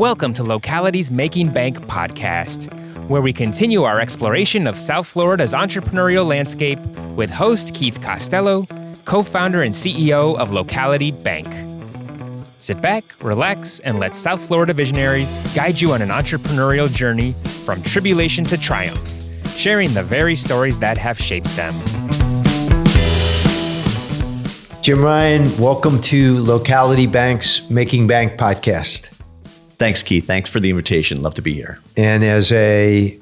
Welcome to Locality's Making Bank podcast, where we continue our exploration of South Florida's entrepreneurial landscape with host Keith Costello, co-founder and CEO of Locality Bank. Sit back, relax, and let South Florida visionaries guide you on an entrepreneurial journey from tribulation to triumph, sharing the very stories that have shaped them. Jim Ryan, welcome to Locality Bank's Making Bank podcast. Thanks, Keith. Thanks for the invitation. Love to be here. And as a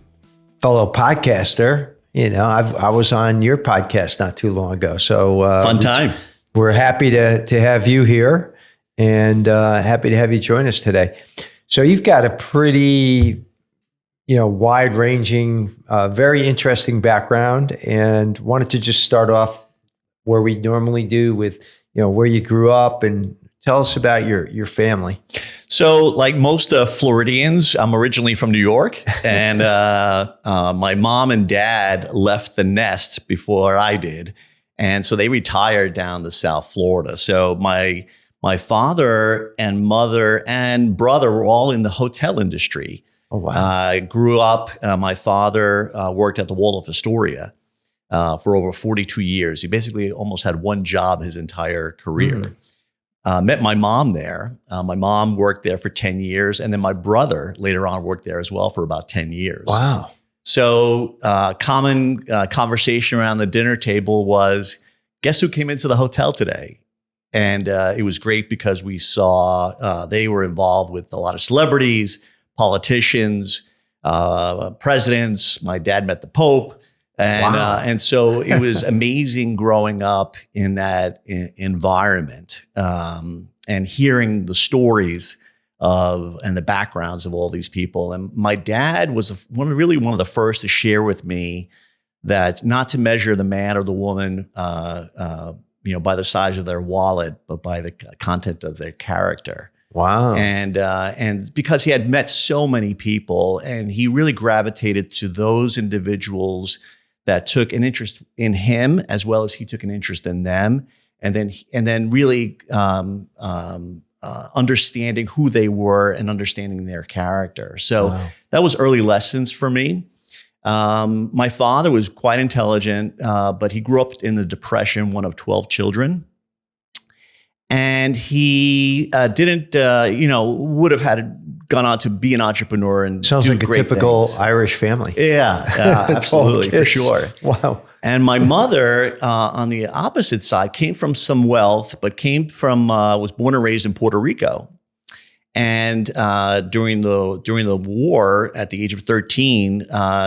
fellow podcaster, I was on your podcast not too long ago. So fun time. We're happy to have you here and happy to have you join us today. So you've got a pretty, wide-ranging, very interesting background, and wanted to just start off where we normally do with, where you grew up, and tell us about your family. So like most Floridians, I'm originally from New York, and my mom and dad left the nest before I did. And so they retired down to South Florida. So my father and mother and brother were all in the hotel industry. Oh, wow. I grew up, my father worked at the Waldorf-Astoria for over 42 years. He basically almost had one job his entire career. Met my mom there. My mom worked there for 10 years. And then my brother later on worked there as well for about 10 years. Wow. So common conversation around the dinner table was, guess who came into the hotel today? And it was great because we saw they were involved with a lot of celebrities, politicians, presidents. My dad met the Pope. And, wow. And so it was amazing growing up in that environment and hearing the stories and the backgrounds of all these people. And my dad was one of the first to share with me that not to measure the man or the woman, by the size of their wallet, but by the content of their character. Wow. And because he had met so many people, and he really gravitated to those individuals that took an interest in him as well as he took an interest in them, and then really understanding who they were and understanding their character. So wow. That was early lessons for me. My father was quite intelligent, but he grew up in the Depression, one of 12 children. And he didn't, would have gone on to be an entrepreneur and sounds do like great a typical things. Irish family. Yeah, absolutely, for sure. Wow. And my mother, on the opposite side, came from some wealth, but was born and raised in Puerto Rico. And during the war, at the age of 13,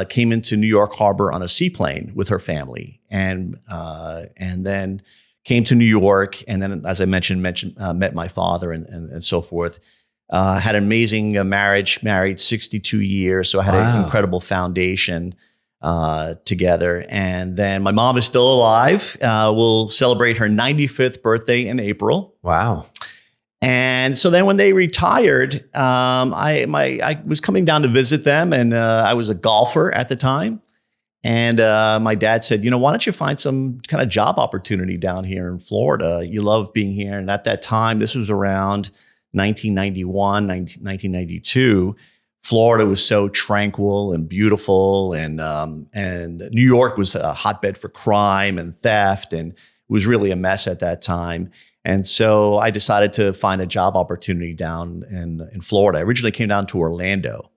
came into New York Harbor on a seaplane with her family, and then came to New York, and then, as I mentioned, met my father and so forth. Had an amazing marriage, married 62 years. So I had wow. an incredible foundation together. And then my mom is still alive. We'll celebrate her 95th birthday in April. Wow. And so then when they retired, I was coming down to visit them, and I was a golfer at the time. And my dad said, why don't you find some kind of job opportunity down here in Florida? You love being here. And at that time, this was around 1991, 1992, Florida was so tranquil and beautiful. And New York was a hotbed for crime and theft. And it was really a mess at that time. And so I decided to find a job opportunity down in Florida. I originally came down to Orlando.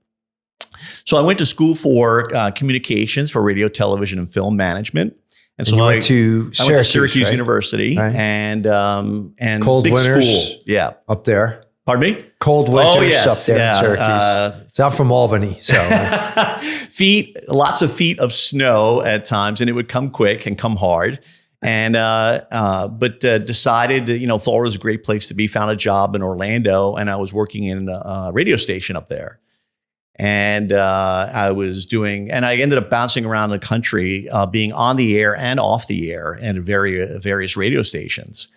So I went to school for communications, for radio, television, and film management. And so I went to Syracuse right? University, right. and cold big winters, school. Yeah, up there. Pardon me? Cold winters yes. up there in Syracuse. So I'm from Albany, so lots of feet of snow at times, and it would come quick and come hard. And but decided that Florida was a great place to be. Found a job in Orlando, and I was working in a radio station up there. And I ended up bouncing around the country, being on the air and off the air at various radio stations.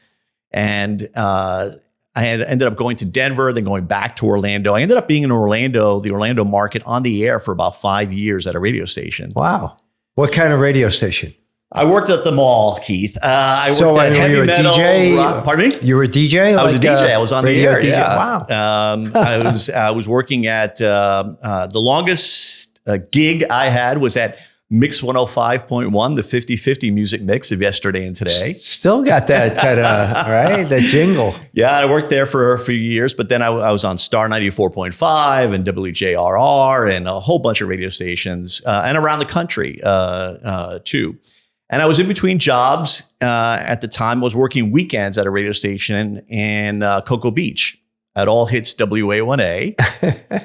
And I had ended up going to Denver, then going back to Orlando. I ended up being in Orlando, the Orlando market, on the air for about 5 years at a radio station. Wow. What kind of radio station? I worked at the mall, Keith. I worked So at you heavy were a metal. DJ? Pardon me? You were a DJ? I was a DJ. I was on the radio air. DJ. Yeah. Wow. I was working at the longest gig I had was at Mix 105.1, the 50-50 music mix of yesterday and today. Still got that kind of, right? The jingle. Yeah, I worked there for a few years, but then I was on Star 94.5 and WJRR and a whole bunch of radio stations and around the country too. And I was in between jobs at the time. I was working weekends at a radio station in Cocoa Beach at All Hits WA1A.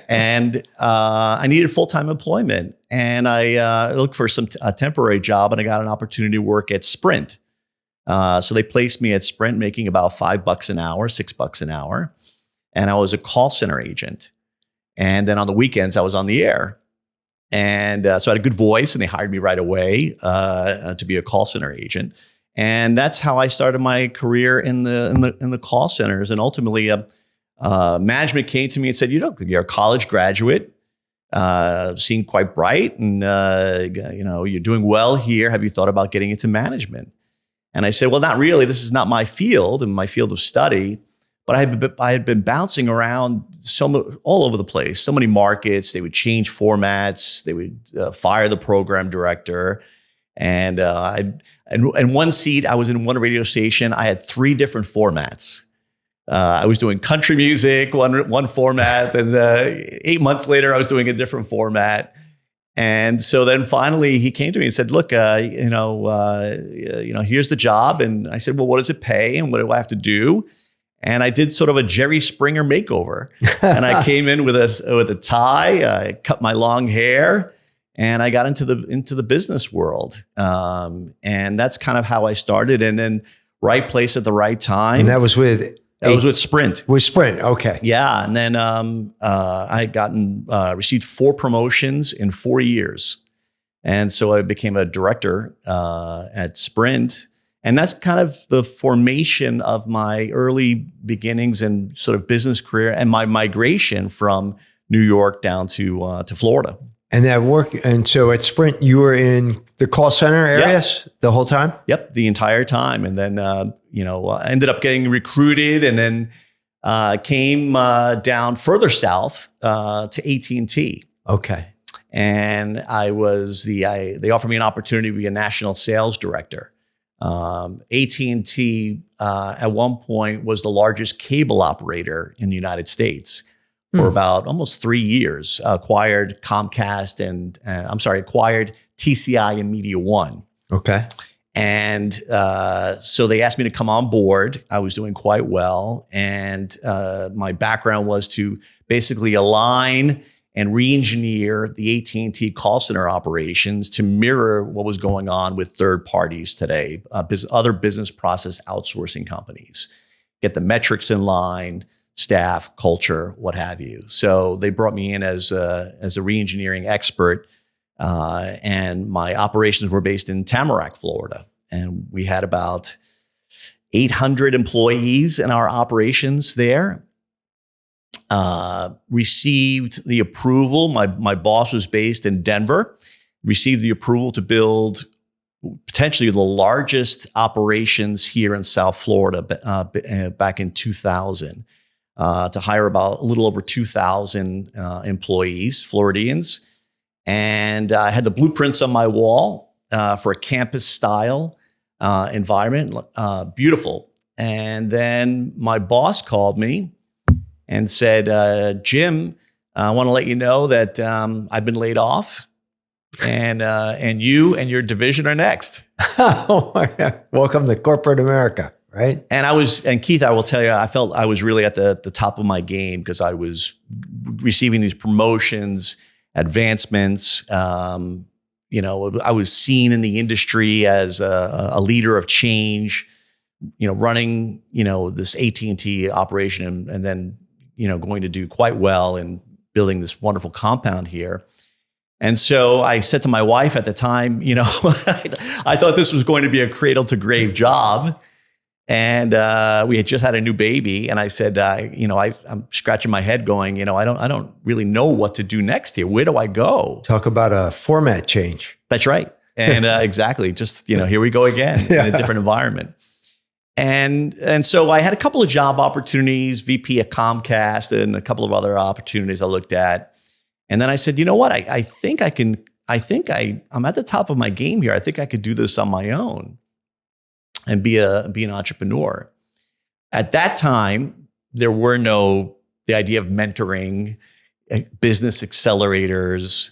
And I needed full-time employment. And I looked for a temporary job, and I got an opportunity to work at Sprint. So they placed me at Sprint making about $5 an hour, $6 an hour. And I was a call center agent. And then on the weekends, I was on the air. And so I had a good voice, and they hired me right away to be a call center agent. And that's how I started my career in the call centers. And ultimately, management came to me and said, you're a college graduate, seem quite bright, and you're doing well here. Have you thought about getting into management? And I said, well, not really. This is not my field and my field of study. But I had been bouncing around all over the place, so many markets. They would change formats. They would fire the program director. And in one seat, I was in one radio station. I had 3 different formats. I was doing country music, one format, and 8 months later, I was doing a different format. And so then finally, he came to me and said, "Look, here's the job." And I said, "Well, what does it pay, and what do I have to do?" And I did sort of a Jerry Springer makeover. And I came in with a tie, I cut my long hair, and I got into the business world. And that's kind of how I started. And then right place at the right time. And that was with Sprint. With Sprint, okay. Yeah, and then I received 4 promotions in 4 years. And so I became a director at Sprint. And that's kind of the formation of my early beginnings and sort of business career and my migration from New York down to Florida. And that work, and so at Sprint, you were in the call center areas the whole time? Yep, the entire time. And then, I ended up getting recruited, and then came down further south to AT&T. Okay. And they offered me an opportunity to be a national sales director. AT&T at one point was the largest cable operator in the United States for about almost 3 years. Acquired Comcast acquired TCI and Media One. Okay. And so they asked me to come on board. I was doing quite well, and my background was to basically align and re-engineer the AT&T call center operations to mirror what was going on with third parties today, other business process outsourcing companies. Get the metrics in line, staff, culture, what have you. So they brought me in as a re-engineering expert, and my operations were based in Tamarack, Florida. And we had about 800 employees in our operations there. Received the approval. My boss was based in Denver. Received the approval to build potentially the largest operations here in South Florida back in 2000. To hire about a little over 2,000 employees, Floridians. And I had the blueprints on my wall for a campus style environment. Beautiful. And then my boss called me and said, "Jim, I want to let you know that I've been laid off, and you and your division are next." Oh my God. Welcome to corporate America, right? And Keith, I will tell you, I felt I was really at the top of my game because I was receiving these promotions, advancements. I was seen in the industry as a leader of change, running, this AT&T operation and then, going to do quite well in building this wonderful compound here. And so I said to my wife at the time, I thought this was going to be a cradle to grave job. And we had just had a new baby. And I said, I'm scratching my head going, I don't really know what to do next here. Where do I go? Talk about a format change. That's right. And exactly, just, here we go again in a different environment. And so I had a couple of job opportunities, VP at Comcast, and a couple of other opportunities I looked at. And then I said, you know what? I'm at the top of my game here. I think I could do this on my own and be an entrepreneur. At that time, there were the idea of mentoring, business accelerators,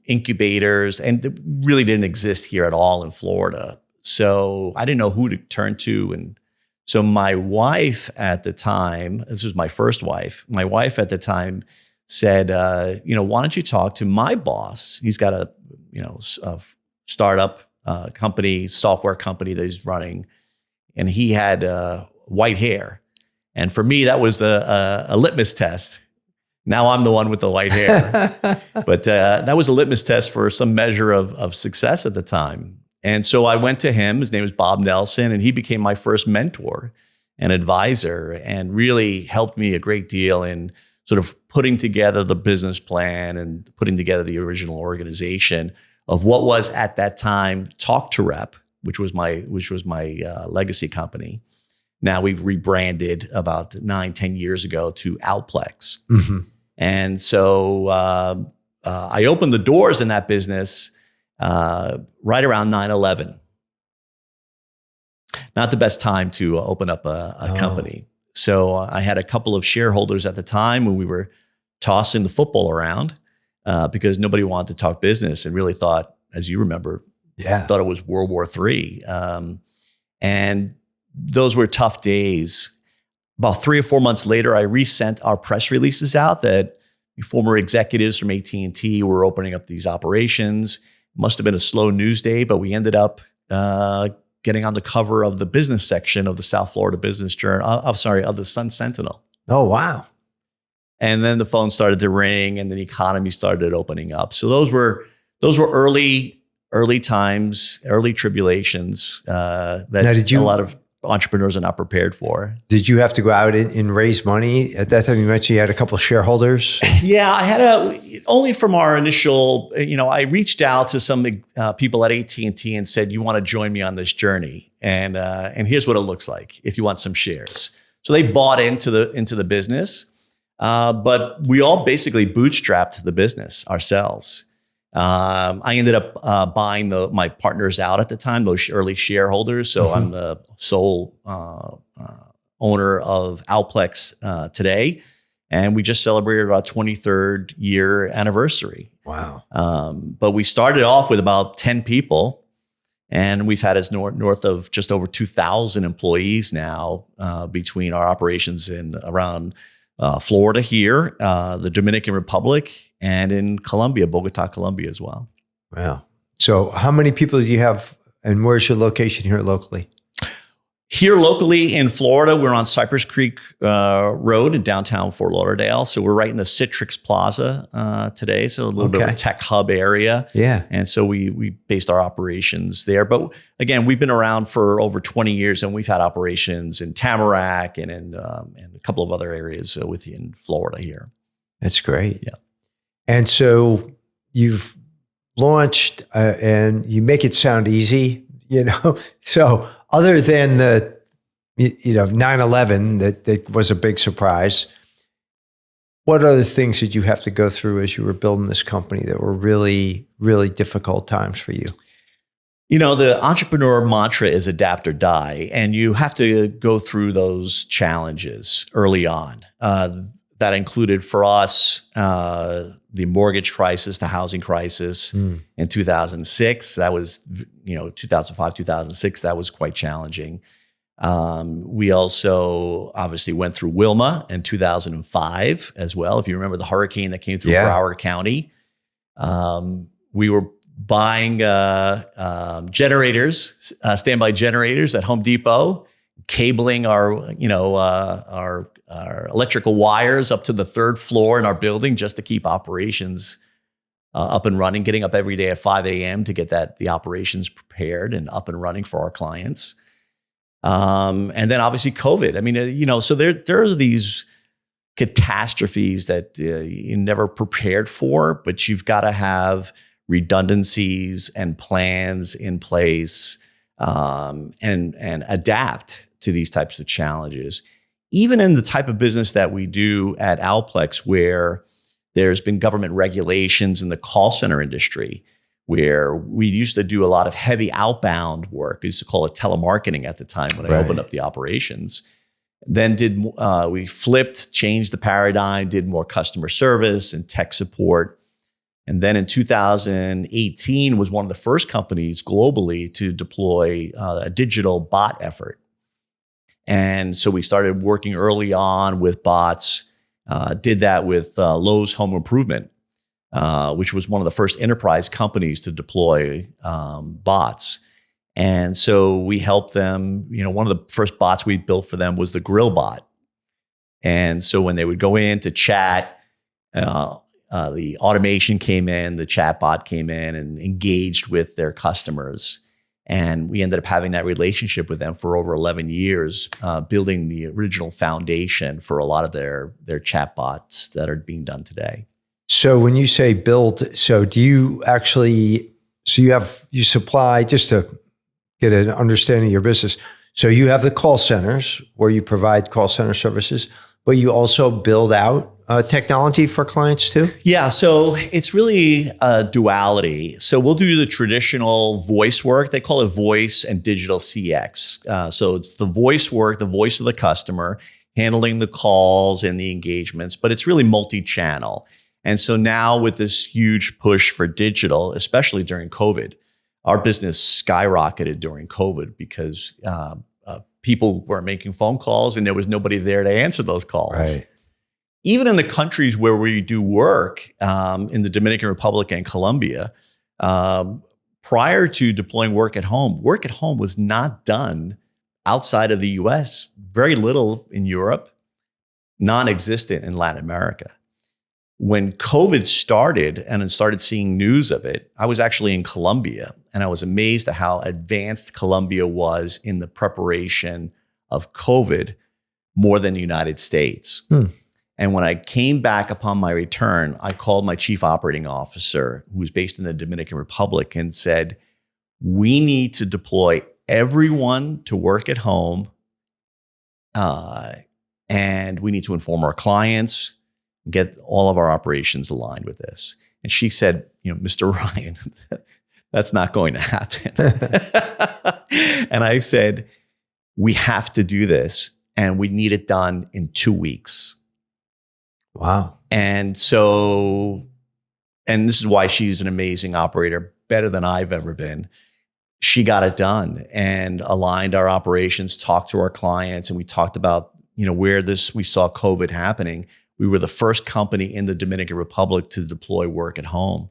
incubators, and it really didn't exist here at all in Florida. So I didn't know who to turn to. And so my wife at the time, this was my first wife, my wife at the time said, why don't you talk to my boss? He's got a startup company, software company that he's running, and he had white hair. And for me, that was a litmus test. Now I'm the one with the white hair. But that was a litmus test for some measure of success at the time. And so I went to him. His name was Bob Nelson, and he became my first mentor and advisor and really helped me a great deal in sort of putting together the business plan and putting together the original organization of what was at that time Talk to Rep, which was my legacy company. Now we've rebranded about 9-10 years ago to OutPLEX. Mm-hmm. And so I opened the doors in that business right around 9/11. Not the best time to open up a company. So I had a couple of shareholders at the time when we were tossing the football around because nobody wanted to talk business and really thought, as you remember, thought it was World War III. And those were tough days. About 3 or 4 months later, I resent our press releases out that former executives from AT&T were opening up these operations. Must have been a slow news day, but we ended up getting on the cover of the business section of the South Florida Business Journal. Of the Sun Sentinel. Oh, wow. And then the phone started to ring, and then the economy started opening up. So those were early times, early tribulations that a lot of entrepreneurs are not prepared for. Did you have to go out and raise money? At that time, you mentioned you had a couple of shareholders. Yeah, I had only from our initial, I reached out to some people at AT&T and said, you want to join me on this journey? And here's what it looks like if you want some shares. So they bought into the business, but we all basically bootstrapped the business ourselves. I ended up buying my partners out at the time, those early shareholders. So I'm the sole owner of OutPLEX today. And we just celebrated our 23rd year anniversary. Wow. But we started off with about 10 people. And we've had as north of just over 2,000 employees now between our operations in around Florida here, the Dominican Republic, and in Colombia, Bogota, Colombia as well. Wow. So how many people do you have, and where's your location here locally? Here locally in Florida, we're on Cypress Creek Road in downtown Fort Lauderdale. So we're right in the Citrix Plaza today. So a little bit of a tech hub area. Yeah. And so we based our operations there. But again, we've been around for over 20 years, and we've had operations in Tamarack and in a couple of other areas within Florida here. That's great. Yeah. And so you've launched and you make it sound easy, So other than the 9/11 that was a big surprise, what other things did you have to go through as you were building this company that were really, really difficult times for you? The entrepreneur mantra is adapt or die, and you have to go through those challenges early on. That included for us the mortgage crisis, the housing crisis in 2006. That was, 2005, 2006. That was quite challenging. We also obviously went through Wilma in 2005 as well. If you remember the hurricane that came through Broward County, we were buying generators, standby generators at Home Depot, cabling our electrical wires up to the 3rd floor in our building just to keep operations up and running, getting up every day at 5 a.m. to get the operations prepared and up and running for our clients. And then obviously COVID. So there are these catastrophes that you never prepared for, but you've got to have redundancies and plans in place, and adapt to these types of challenges. Even in the type of business that we do at OutPLEX, where there's been government regulations in the call center industry, where we used to do a lot of heavy outbound work. We used to call it telemarketing at the time when I opened up the operations. Then we flipped, changed the paradigm, did more customer service and tech support. And then in 2018 was one of the first companies globally to deploy a digital bot effort. And so we started working early on with bots, did that with Lowe's Home Improvement, which was one of the first enterprise companies to deploy bots. And so we helped them. One of the first bots we built for them was the grill bot. And so when they would go in to chat, the automation came in, the chat bot came in and engaged with their customers. And we ended up having that relationship with them for over 11 years, building the original foundation for a lot of their chat bots that are being done today. So when you say build, so do you actually, you supply, just to get an understanding of your business. So you have the call centers where you provide call center services, but you also build out technology for clients too? Yeah, so it's really a duality. So we'll do the traditional voice work. They call it voice and digital CX. So it's the voice work, the voice of the customer, handling the calls and the engagements, but it's really multi-channel. And so now with this huge push for digital, especially during COVID, our business skyrocketed during COVID because people were making phone calls and there was nobody there to answer those calls. Right. Even in the countries where we do work, in the Dominican Republic and Colombia, prior to deploying work at home was not done outside of the US, very little in Europe, non-existent in Latin America. When COVID started and I started seeing news of it, I was actually in Colombia and I was amazed at how advanced Colombia was in the preparation of COVID more than the United States. And when I came back upon my return, I called my chief operating officer, who was based in the Dominican Republic, and said, we need to deploy everyone to work at home, and we need to inform our clients, get all of our operations aligned with this. And she said, Mr. Ryan, that's not going to happen. And I said, we have to do this, and we need it done in 2 weeks. Wow. And so, and this is why she's an amazing operator, better than I've ever been. She got it done and aligned our operations, talked to our clients, and we talked about, where we saw COVID happening. We were the first company in the Dominican Republic to deploy work at home.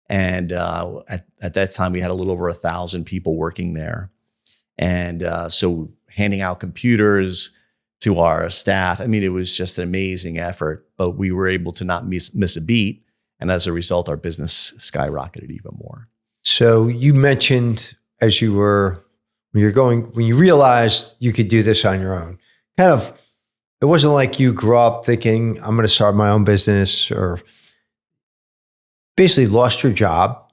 And at that time, we had a little over 1,000 people working there. And so handing out computers to our staff. I mean, it was just an amazing effort, but we were able to not miss a beat. And as a result, our business skyrocketed even more. So you mentioned when you realized you could do this on your own, it wasn't like you grew up thinking, I'm going to start my own business, or basically lost your job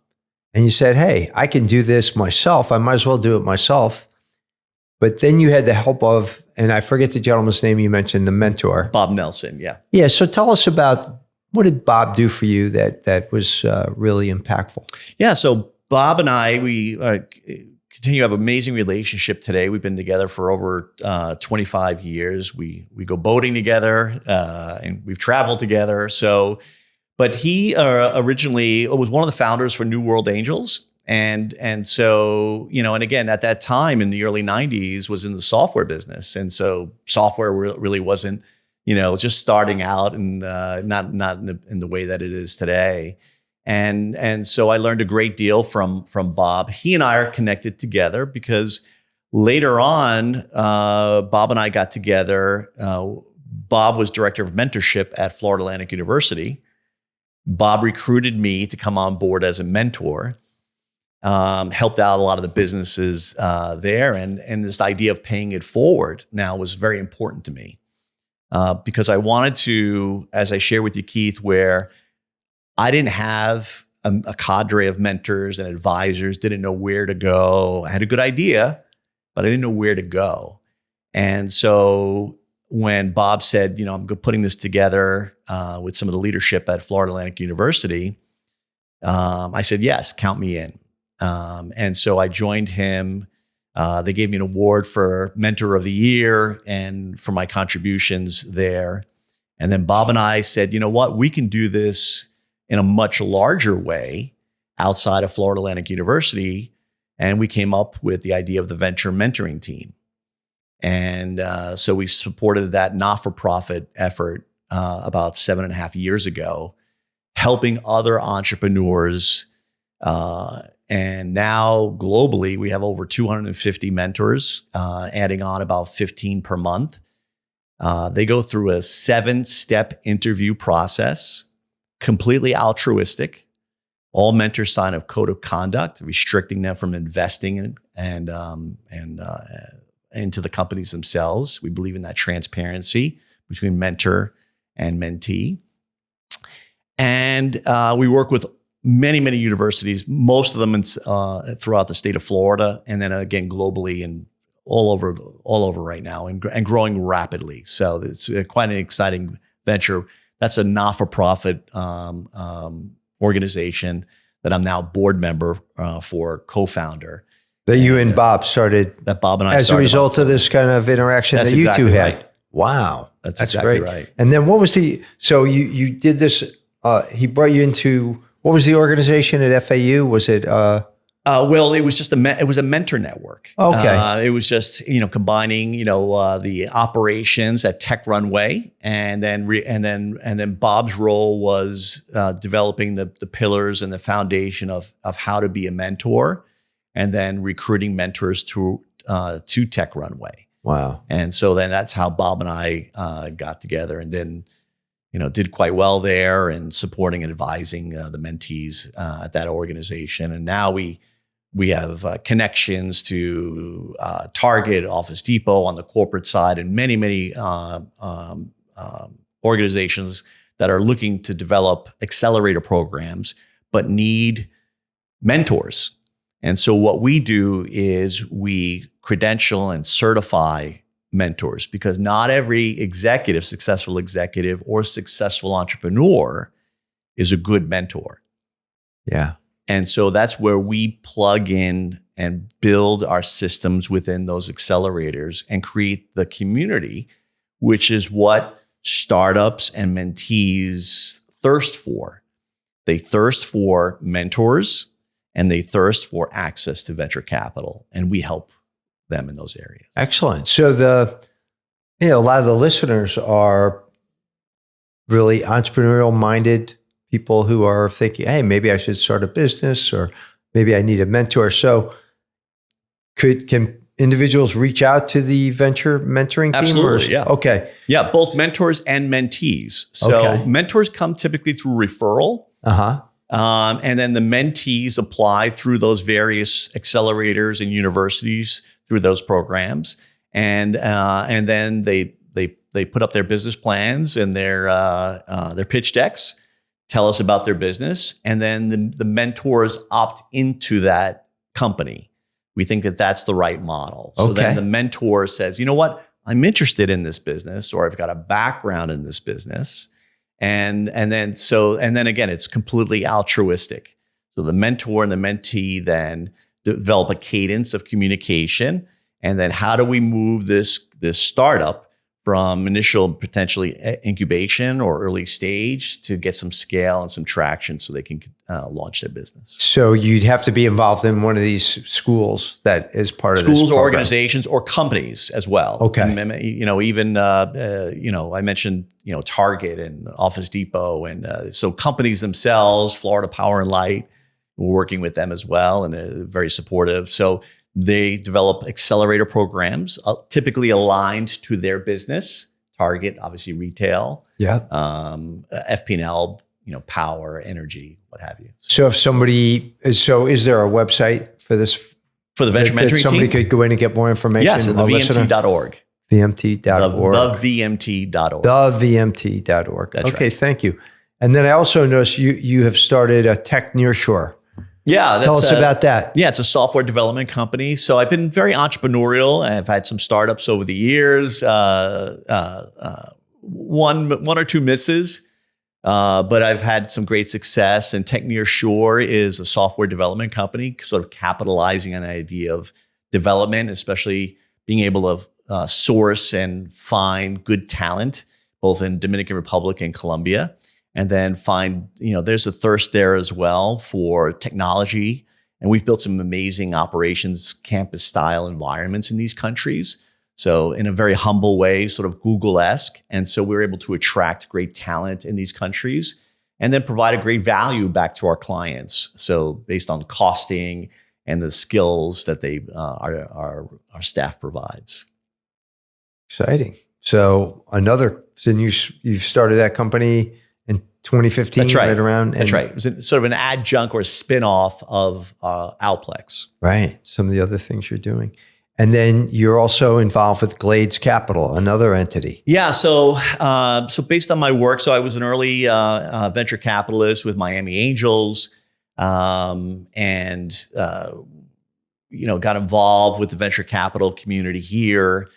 and you said, hey, I can do this myself. I might as well do it myself. But then you had the help of, and I forget the gentleman's name you mentioned, the mentor. Bob Nelson, yeah. Yeah, so tell us about, what did Bob do for you that was really impactful? Yeah, so Bob and I, we continue to have an amazing relationship today. We've been together for over 25 years. We go boating together, and we've traveled together. But he originally was one of the founders for New World Angels. And so, and again, at that time in the early 90s was in the software business. And so software really wasn't, just starting out and not in the way that it is today. And so I learned a great deal from Bob. He and I are connected together because later on, Bob and I got together. Bob was director of mentorship at Florida Atlantic University. Bob recruited me to come on board as a mentor. Helped out a lot of the businesses there. And this idea of paying it forward now was very important to me because I wanted to, as I share with you, Keith, where I didn't have a cadre of mentors and advisors, didn't know where to go. I had a good idea, but I didn't know where to go. And so when Bob said, I'm putting this together with some of the leadership at Florida Atlantic University, I said, yes, count me in. And so I joined him. They gave me an award for Mentor of the Year and for my contributions there. And then Bob and I said, you know what, we can do this in a much larger way outside of Florida Atlantic University. And we came up with the idea of the venture mentoring team. And so we supported that not-for-profit effort about 7.5 years ago, helping other entrepreneurs. And now globally, we have over 250 mentors, adding on about 15 per month. They go through a 7-step interview process, completely altruistic. All mentors sign a code of conduct, restricting them from investing and into the companies themselves. We believe in that transparency between mentor and mentee. And we work with many universities, most of them throughout the state of Florida, and then again globally and all over right now, and growing rapidly. So it's quite an exciting venture. That's a not-for-profit organization that I'm now board member for, co-founder. That you and Bob started. That Bob and I as started a result of this kind of interaction that you two had. Right. Wow, that's exactly great. Right. And then what was so you did this? He brought you into, what was the organization at FAU? Was it? Well, it was just it was a mentor network. Okay. It was just, combining, the operations at Tech Runway, and then Bob's role was developing the pillars and the foundation of how to be a mentor, and then recruiting mentors to Tech Runway. Wow. And so then that's how Bob and I got together, and then, did quite well there and supporting and advising the mentees at that organization. And now we have connections to Target, Office Depot on the corporate side, and many organizations that are looking to develop accelerator programs, but need mentors. And so what we do is we credential and certify mentors, because not every successful executive or successful entrepreneur is a good mentor. Yeah. And so that's where we plug in and build our systems within those accelerators and create the community, which is what startups and mentees thirst for. They thirst for mentors, and they thirst for access to venture capital, and we help them in those areas. Excellent. So a lot of the listeners are really entrepreneurial minded people who are thinking, hey, maybe I should start a business, or maybe I need a mentor. So can individuals reach out to the venture mentoring team? Absolutely, yeah. Okay. Yeah, both mentors and mentees. So mentors come typically through referral. Uh-huh. And then the mentees apply through those various accelerators and universities through those programs, and then they put up their business plans and their pitch decks, tell us about their business, and then the mentors opt into that company. We think that that's the right model. So then the mentor says, you know what, I'm interested in this business, or I've got a background in this business. And then again, it's completely altruistic. So the mentor and the mentee then develop a cadence of communication. And then how do we move this startup from initial potentially incubation or early stage to get some scale and some traction so they can launch their business? So you'd have to be involved in one of these schools that is part of this schools, program. organizations, or companies as well. Okay. Even I mentioned Target and Office Depot, and so companies themselves, Florida Power and Light, we're working with them as well, and they're very supportive. So they develop accelerator programs, typically aligned to their business. Target, obviously retail. Yeah. FP&L, power, energy, what have you. So if somebody is there a website for this? For the venture mentoring team? Somebody could go in and get more information? Yes, the VMT.org. VMT.org. The VMT.org. The VMT.org. That's okay, right. Thank you. And then I also noticed you have started a tech nearshore. Yeah. Tell us about that. Yeah, it's a software development company. So I've been very entrepreneurial. I've had some startups over the years, one or two misses, but I've had some great success. And Tech Nearshore is a software development company, sort of capitalizing on the idea of development, especially being able to source and find good talent, both in Dominican Republic and Colombia. And then find, there's a thirst there as well for technology. And we've built some amazing operations, campus style environments in these countries. So in a very humble way, sort of Google-esque. And so we're able to attract great talent in these countries and then provide a great value back to our clients. So based on costing and the skills that our staff provides. Exciting. So you've started that company 2015, that's right. Right around. That's right. It was sort of an adjunct or a spin-off of OutPLEX. Right. Some of the other things you're doing. And then you're also involved with Glades Capital, another entity. Yeah. So based on my work, so I was an early venture capitalist with Miami Angels, and got involved with the venture capital community here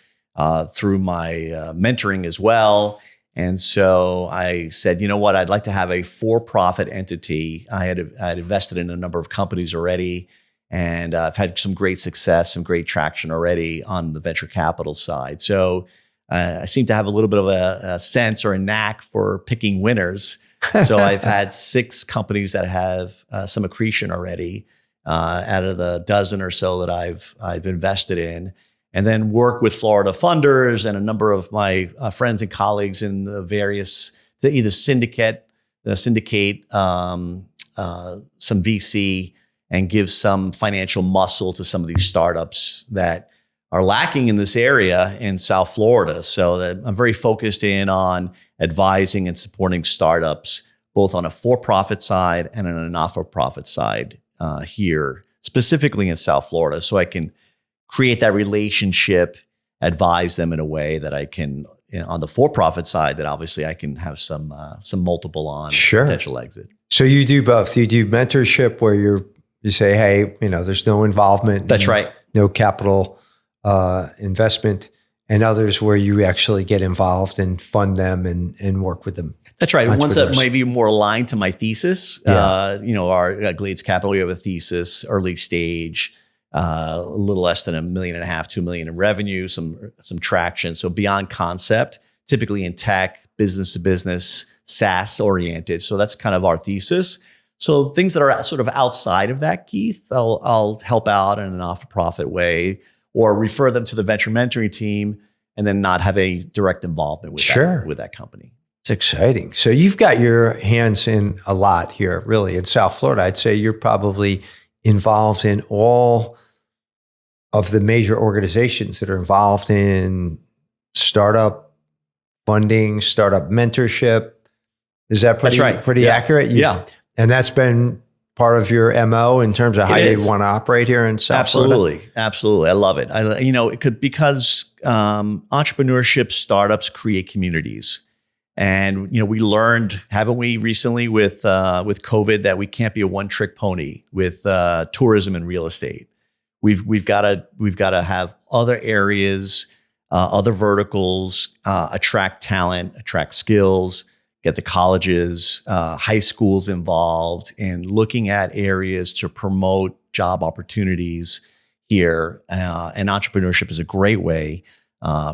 through my mentoring as well. And so I said, you know what, I'd like to have a for-profit entity. I had invested in a number of companies already, and I've had some great success, some great traction already on the venture capital side. So I seem to have a little bit of a sense or a knack for picking winners. So I've had 6 companies that have some accretion already out of the dozen or so that I've invested in. And then work with Florida funders and a number of my friends and colleagues in the various, to either syndicate some VC and give some financial muscle to some of these startups that are lacking in this area in South Florida. So that I'm very focused in on advising and supporting startups, both on a for-profit side and on a not-for-profit side here, specifically in South Florida, so I can create that relationship, advise them in a way that I can, on the for-profit side, that obviously I can have some multiple on potential exit. So you do both. You do mentorship where you say, hey, there's no involvement. That's right. No capital investment, and others where you actually get involved and fund them and work with them. That's right. Ones that might be more aligned to my thesis. Yeah. Our Glades Capital, we have a thesis, early stage, a little less than $1.5 million, $2 million in revenue, some traction. So beyond concept, typically in tech, business to business, SaaS oriented. So that's kind of our thesis. So things that are sort of outside of that, Keith, I'll help out in a not-for-profit way or refer them to the venture mentoring team and then not have a direct involvement with that company. It's exciting. So you've got your hands in a lot here, really, in South Florida. I'd say you're probably involved in all of the major organizations that are involved in startup funding, startup mentorship. Is that pretty accurate? Yeah. And that's been part of your MO in terms of how you want to operate here in South Florida? Absolutely. I love it. Because entrepreneurship startups create communities. And, we learned, haven't we recently with COVID, that we can't be a one-trick pony with tourism and real estate. We've got to have other areas, other verticals, attract talent, attract skills, get the colleges, high schools involved in looking at areas to promote job opportunities here. And entrepreneurship is a great way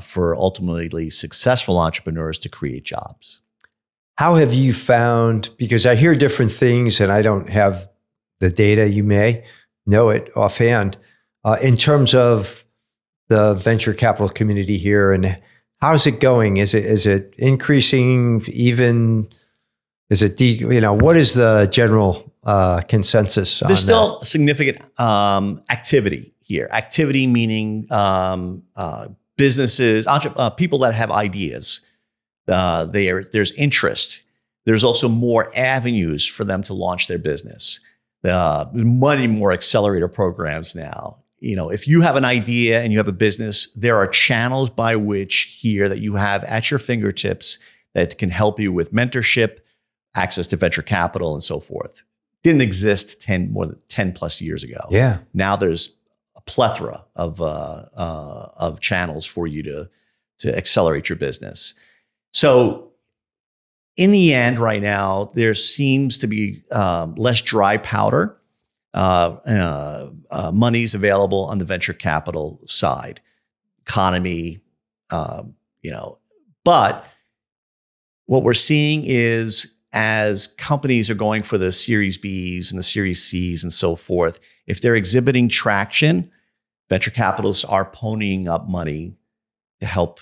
for ultimately successful entrepreneurs to create jobs. How have you found, because I hear different things and I don't have the data, you may know it offhand, in terms of the venture capital community here, and how's it going? Is it increasing? Even is it what is the general consensus? There's still significant activity here. Activity meaning businesses, people that have ideas. There's interest. There's also more avenues for them to launch their business. Many more accelerator programs now. If you have an idea and you have a business, there are channels by which here that you have at your fingertips that can help you with mentorship, access to venture capital and so forth. Didn't exist more than 10 plus years ago. Yeah. Now there's a plethora of channels for you to accelerate your business. So in the end, right now, there seems to be less dry powder. Money's available on the venture capital side, economy, but what we're seeing is as companies are going for the Series Bs and the Series Cs and so forth, if they're exhibiting traction, venture capitalists are ponying up money to help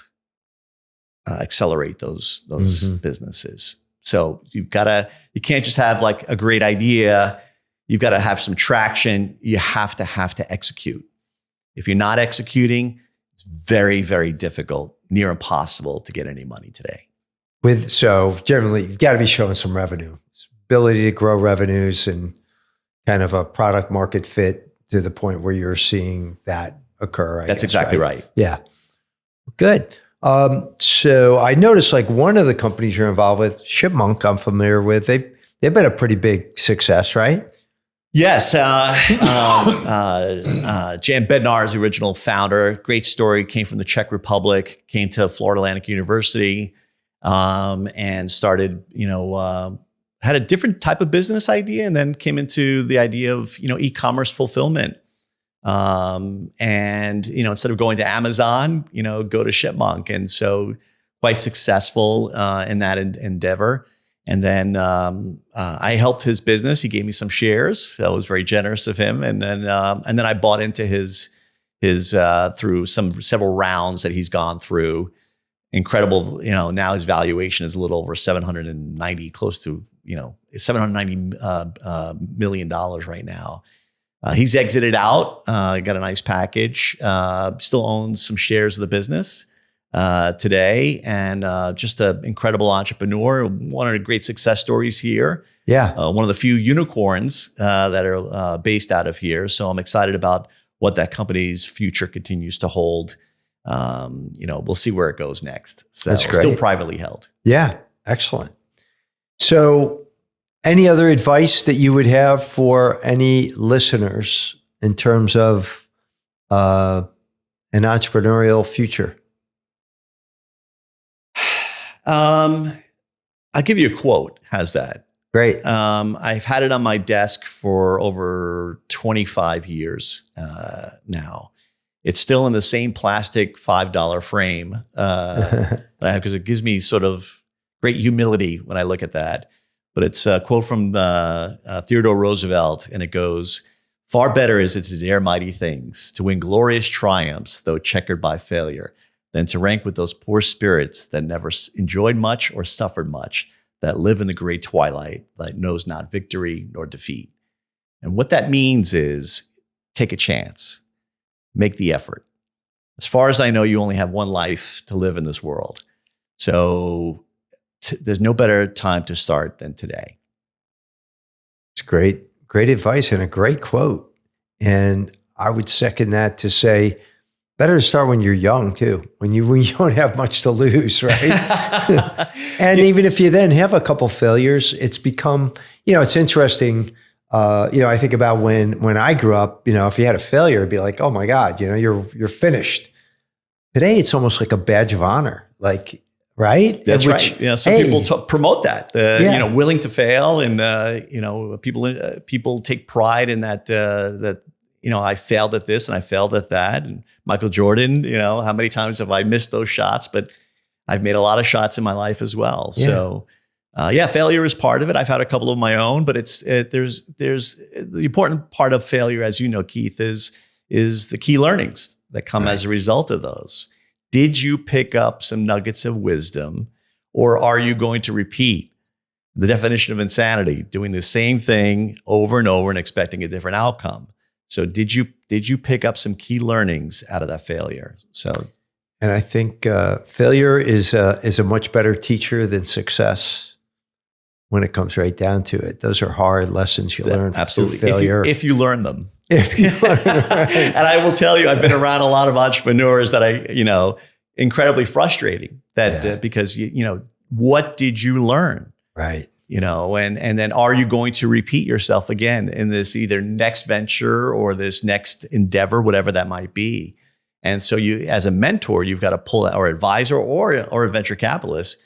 accelerate those businesses. So you can't just have like a great idea. You've got to have some traction. You have to execute. If you're not executing, it's very, very difficult, near impossible to get any money today. So generally, you've got to be showing some revenue, ability to grow revenues and kind of a product market fit to the point where you're seeing that occur. That's exactly right. Yeah. Good. So I noticed like one of the companies you're involved with, Chipmunk, I'm familiar with, they've been a pretty big success, right? Yes. Jan Bednar is the original founder. Great story. Came from the Czech Republic, came to Florida Atlantic University, and started, had a different type of business idea and then came into the idea of, e-commerce fulfillment. Instead of going to Amazon, go to Chipmunk. And so quite successful in that endeavor. And then I helped his business. He gave me some shares. So I was very generous of him. And then I bought into his through several rounds that he's gone through. Incredible. Now his valuation is a little over close to $790 million right now. He's exited out, got a nice package, still owns some shares of the business today, and just an incredible entrepreneur. One of the great success stories here. Yeah. One of the few unicorns that are based out of here. So I'm excited about what that company's future continues to hold. We'll see where it goes next. So that's great. Still privately held. Yeah. Excellent. So any other advice that you would have for any listeners in terms of an entrepreneurial future? I'll give you a quote. How's that? Great. I've had it on my desk for over 25 years now. It's still in the same plastic $5 frame because it gives me sort of great humility when I look at that. But it's a quote from Theodore Roosevelt, and it goes, "Far better is it to dare mighty things, to win glorious triumphs, though checkered by failure, than to rank with those poor spirits that never enjoyed much or suffered much, that live in the gray twilight, that knows not victory nor defeat." And what that means is take a chance, make the effort. As far as I know, you only have one life to live in this world. So there's no better time to start than today. It's great advice and a great quote. And I would second that to say, better to start when you're young too, when you don't have much to lose, right? And even if you then have a couple failures, it's become, it's interesting. I think about when I grew up, if you had a failure, it'd be like, oh my God, you're finished. Today, it's almost like a badge of honor, like, right? That's right. Some people promote that, willing to fail, and people take pride in that. I failed at this and I failed at that. And Michael Jordan, how many times have I missed those shots? But I've made a lot of shots in my life as well. Yeah. So, failure is part of it. I've had a couple of my own, but there's the important part of failure, as you know, Keith, is the key learnings that come as a result of those. Did you pick up some nuggets of wisdom, or are you going to repeat the definition of insanity, doing the same thing over and over and expecting a different outcome? So did you pick up some key learnings out of that failure? And I think failure is a much better teacher than success when it comes right down to it. Those are hard lessons you learn absolutely through failure. If you learn them. If you learn them, right. And I will tell you, I've been around a lot of entrepreneurs that incredibly frustrating because what did you learn? Right. and then are you going to repeat yourself again in this either next venture or this next endeavor, whatever that might be. And so you, as a mentor, you've got to pull that, or advisor or a venture capitalist,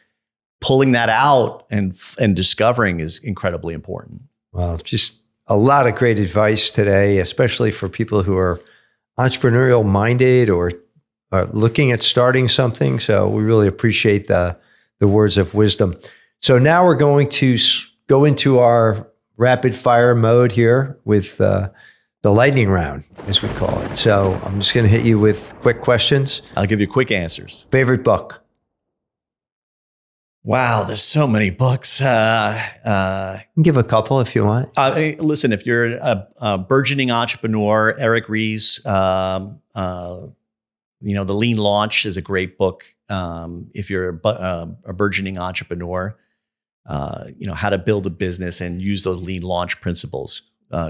pulling that out and discovering is incredibly important. Well, just a lot of great advice today, especially for people who are entrepreneurial minded or are looking at starting something. So we really appreciate the words of wisdom. So now we're going to go into our rapid fire mode here with the lightning round, as we call it. So I'm just going to hit you with quick questions. I'll give you quick answers. Favorite book? Wow, there's so many books. You can give a couple if you want. Listen, if you're a burgeoning entrepreneur, Eric Ries, The Lean Launch is a great book. If you're a burgeoning entrepreneur, how to build a business and use those lean launch principles.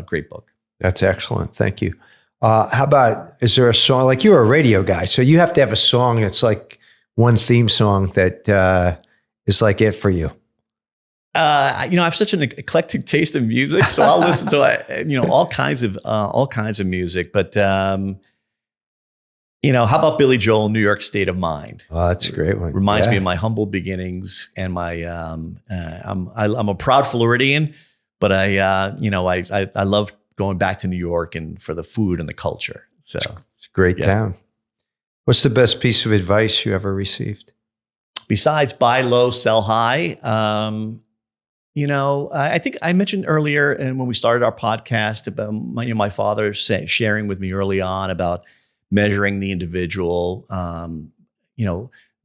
Great book. That's excellent. Thank you. How about, is there a song, like you're a radio guy, so you have to have a song that's like one theme song that is like it for you? I have such an eclectic taste in music, so I'll listen to all kinds of music. But how about Billy Joel, New York State of Mind? Oh, that's a great one. Reminds me of my humble beginnings and my. I'm a proud Floridian, but I love going back to New York and for the food and the culture. So it's a great town. What's the best piece of advice you ever received? Besides buy low, sell high, I think I mentioned earlier, and when we started our podcast, about my father sharing with me early on about measuring the individual,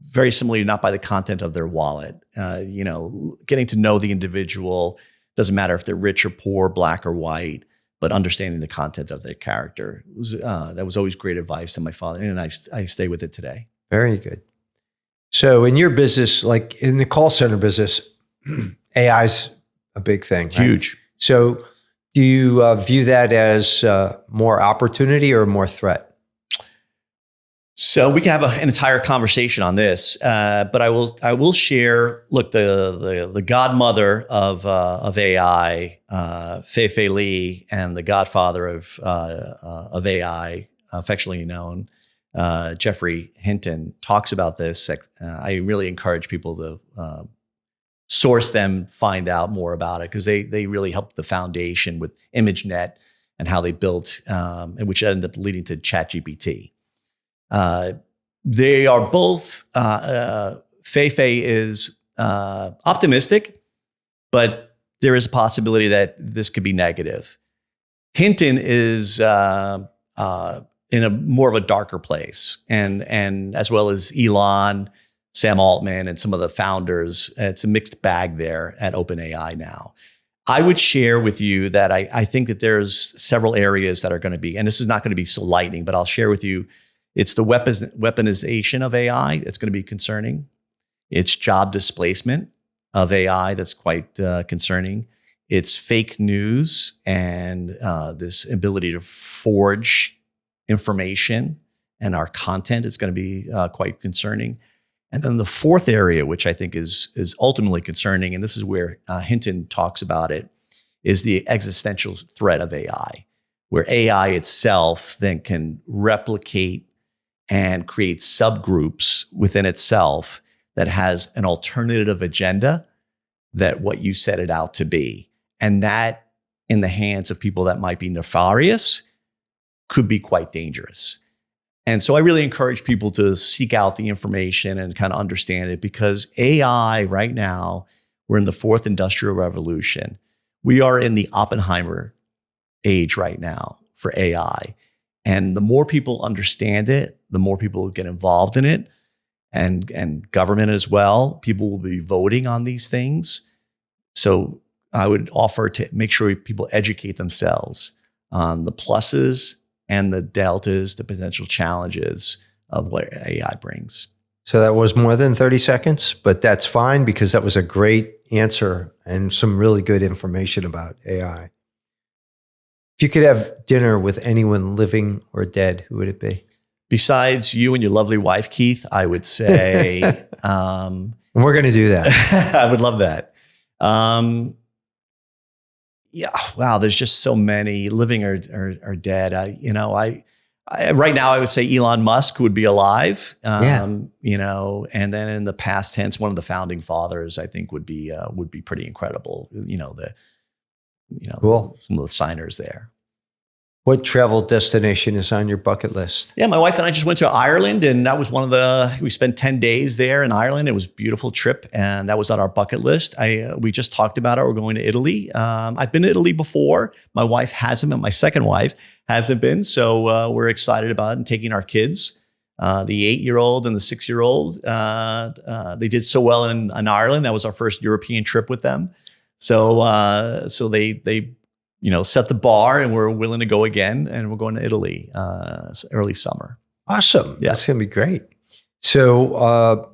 very similarly, not by the content of their wallet, getting to know the individual. Doesn't matter if they're rich or poor, black or white, but understanding the content of their character. That was always great advice to my father, and I stay with it today. Very good. So in your business, like in the call center business, AI's a big thing. Right? Huge. So do you view that as more opportunity or more threat? So we can have an entire conversation on this, but I will share. Look, the godmother of AI, Fei-Fei Li, and the godfather of AI, affectionately known, Jeffrey Hinton, talks about this. I really encourage people to source them, find out more about it, because they really helped the foundation with ImageNet and how they built, and which ended up leading to ChatGPT. They are both, Fei-Fei is optimistic, but there is a possibility that this could be negative. Hinton is in a more of a darker place, and as well as Elon, Sam Altman, and some of the founders. It's a mixed bag there at OpenAI now. I would share with you that I think that there's several areas that are going to be, and this is not going to be so lightning, but I'll share with you, it's the weaponization of AI that's going to be concerning. It's job displacement of AI that's quite concerning. It's fake news and this ability to forge information and our content is going to be quite concerning. And then the fourth area, which I think is ultimately concerning, and this is where Hinton talks about it, is the existential threat of AI, where AI itself then can replicate and create subgroups within itself that has an alternative agenda that what you set it out to be. And that, in the hands of people that might be nefarious, could be quite dangerous. And so I really encourage people to seek out the information and kind of understand it, because AI right now, we're in the fourth industrial revolution. We are in the Oppenheimer age right now for AI. And the more people understand it, the more people get involved in it, and government as well. People will be voting on these things. So I would offer to make sure people educate themselves on the pluses and the deltas, the potential challenges of what AI brings. So that was more than 30 seconds, but that's fine because that was a great answer and some really good information about AI. If you could have dinner with anyone living or dead, who would it be? Besides you and your lovely wife, Keith, I would say... and we're going to do that. I would love that. Yeah, wow. There's just so many living or dead. Right now I would say Elon Musk would be alive. And then in the past tense, one of the founding fathers I think would be pretty incredible. Cool. Some of the signers there. What travel destination is on your bucket list? Yeah, my wife and I just went to Ireland, and that was we spent 10 days there in Ireland. It was a beautiful trip, and that was on our bucket list. We just talked about it. We're going to Italy. I've been to Italy before. My wife hasn't been. My second wife hasn't been. So we're excited about it and taking our kids. The 8-year-old and the 6-year-old, they did so well in Ireland. That was our first European trip with them. So they set the bar, and we're willing to go again, and we're going to Italy early summer. Awesome. Yeah. That's going to be great. So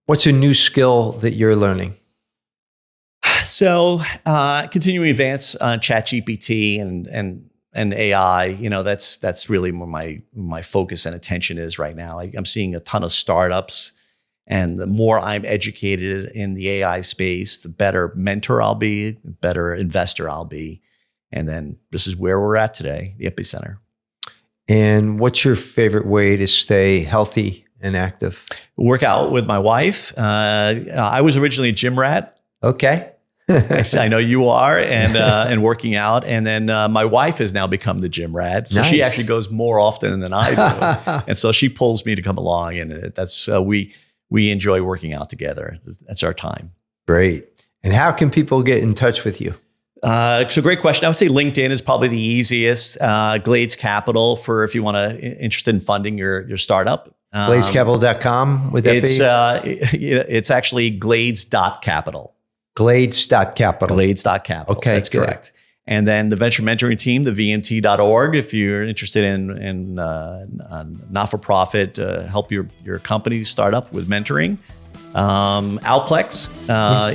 what's a new skill that you're learning? So continuing to advance ChatGPT and AI, that's really where my focus and attention is right now. I'm seeing a ton of startups, and the more I'm educated in the AI space, the better mentor I'll be, the better investor I'll be. And then this is where we're at today, the epicenter. And what's your favorite way to stay healthy and active? Work out with my wife. I was originally a gym rat. Okay. I know you are, and working out. And then my wife has now become the gym rat. So she actually goes more often than I do. And so she pulls me to come along, and that's we enjoy working out together. That's our time. Great. And how can people get in touch with you? So great question. I would say LinkedIn is probably the easiest. Glades Capital for if you want to interested in funding your startup. GladesCapital.com, would that be? It's actually glades.capital. Glades.capital. Glades.capital. Okay, that's correct. And then the venture mentoring team, the vnt.org, if you're interested in not-for-profit, help your company start up with mentoring. OutPLEX,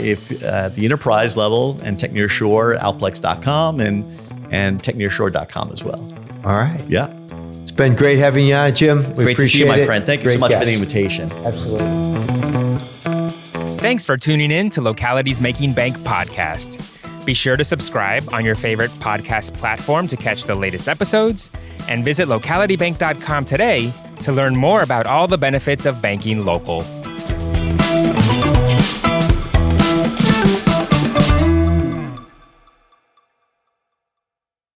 if at the enterprise level, and TechNearShore, OutPLEX.com and TechNearShore.com as well. All right. Yeah. It's been great having you on, Jim. We great to see you, my friend. Thank you so much for the invitation. Absolutely. Thanks for tuning in to Locality's Making Bank podcast. Be sure to subscribe on your favorite podcast platform to catch the latest episodes, and visit localitybank.com today to learn more about all the benefits of banking local.